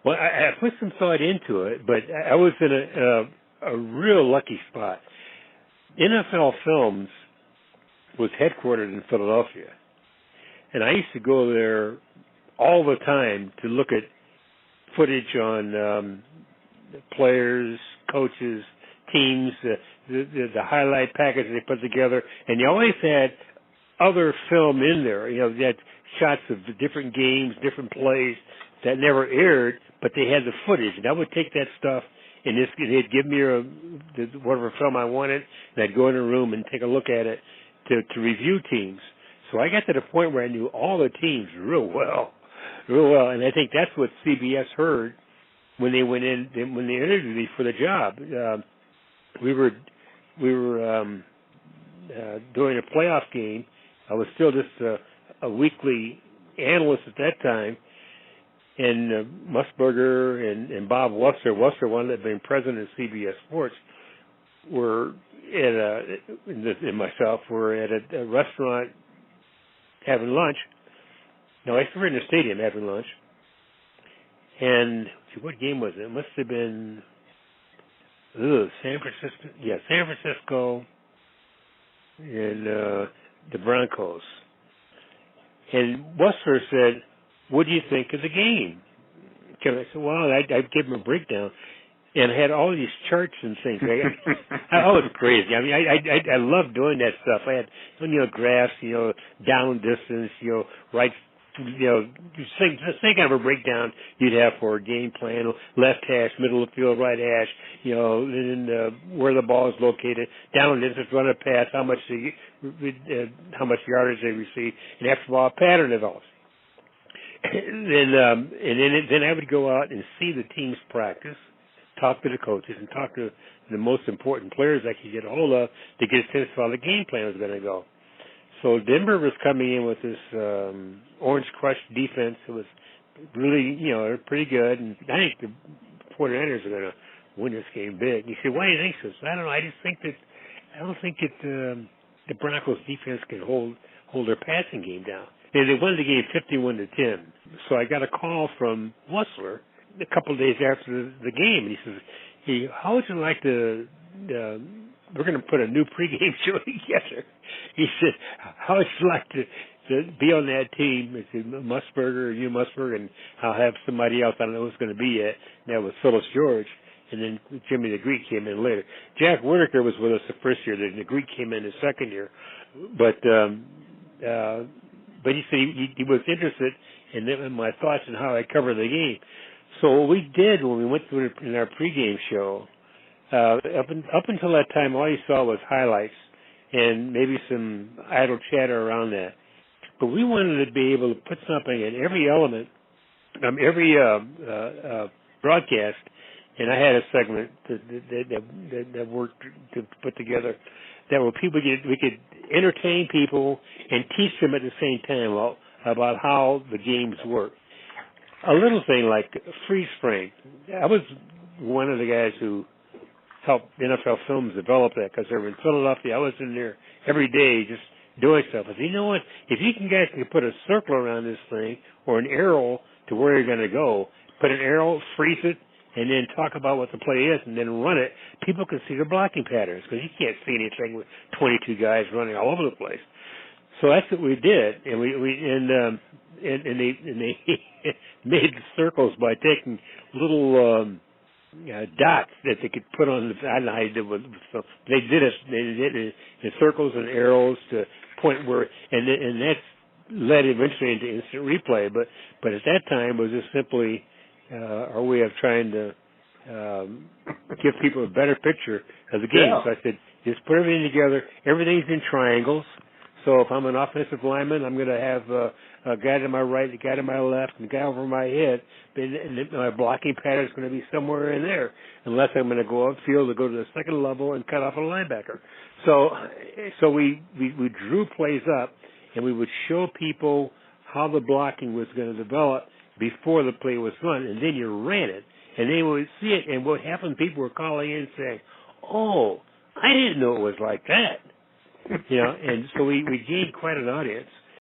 Well, I put some thought into it, but I was in a real lucky spot. NFL Films was headquartered in Philadelphia, and I used to go there all the time to look at footage on players, coaches, teams, the highlight package they put together, and they always had other film in there. You know, they had shots of the different games, different plays that never aired, but they had the footage, and I would take that stuff, and they'd give me whatever film I wanted, and I'd go in a room and take a look at it to review teams. So I got to the point where I knew all the teams real well, and I think that's what CBS heard when they went in, when they interviewed me for the job. We were doing a playoff game. I was still just a weekly analyst at that time, and Musburger and Bob Wusser, one that had been president of CBS Sports, were and myself were at a restaurant having lunch. No, we were in the stadium having lunch. And what game was it? It must have been San Francisco. Yeah, San Francisco and the Broncos. And Wusser said, "What do you think of the game?" And I said, "Well, I gave him a breakdown, and I had all these charts and things. I was crazy. I mean, I loved doing that stuff. I had graphs, down distance, right." Think of a breakdown you'd have for a game plan: left hash, middle of the field, right hash, and where the ball is located, down distance, run a pass, how much yardage they receive, and after the ball pattern develops. And then I would go out and see the teams practice, talk to the coaches, and talk to the most important players I could get a hold of to get a sense of how the game plan was going to go. So Denver was coming in with this Orange Crush defense. It was really, pretty good. And I think the 49ers are going to win this game big. You say, why do you think so? So I don't know. I don't think that the Broncos defense can hold their passing game down. And they won the game 51-10. So I got a call from Wusser a couple of days after the game, and he says, "Hey, how would you like to? We're going to put a new pregame show together." He said, "How would you like to be on that team?" I said, "Musburger, you Musburger, and I'll have somebody else. I don't know who's going to be yet." And that was Phyllis George, and then Jimmy the Greek came in later. Jack Whitaker was with us the first year. The Greek came in the second year, but he said he was interested in my thoughts on how I cover the game. So what we did when we went through in our pregame show, up until that time, all you saw was highlights and maybe some idle chatter around that. But we wanted to be able to put something in every element, every broadcast, and I had a segment that worked to put together that where we could entertain people and teach them at the same time about how the games work. A little thing like freeze frame. I was one of the guys who helped NFL Films develop that because they were in Philadelphia. I was in there every day just doing stuff. I said, you know what? If you guys can put a circle around this thing or an arrow to where you're going to go, put an arrow, freeze it, and then talk about what the play is, and then run it, people can see the blocking patterns because you can't see anything with 22 guys running all over the place. So that's what we did, and they made circles by taking little dots that they could put on the. I don't know how they did it. So they did it in circles and arrows to point where, and that led eventually into instant replay. But at that time it was just simply our way of trying to give people a better picture of the game. Yeah. So I said, just put everything together. Everything's in triangles. So if I'm an offensive lineman, I'm going to have a guy to my right, a guy to my left, and a guy over my head. And my blocking pattern is going to be somewhere in there, unless I'm going to go upfield to go to the second level and cut off a linebacker. So we drew plays up, and we would show people how the blocking was going to develop before the play was run, and then you ran it, and they would see it. And what happened? People were calling in saying, "Oh, I didn't know it was like that." And so we gained quite an audience.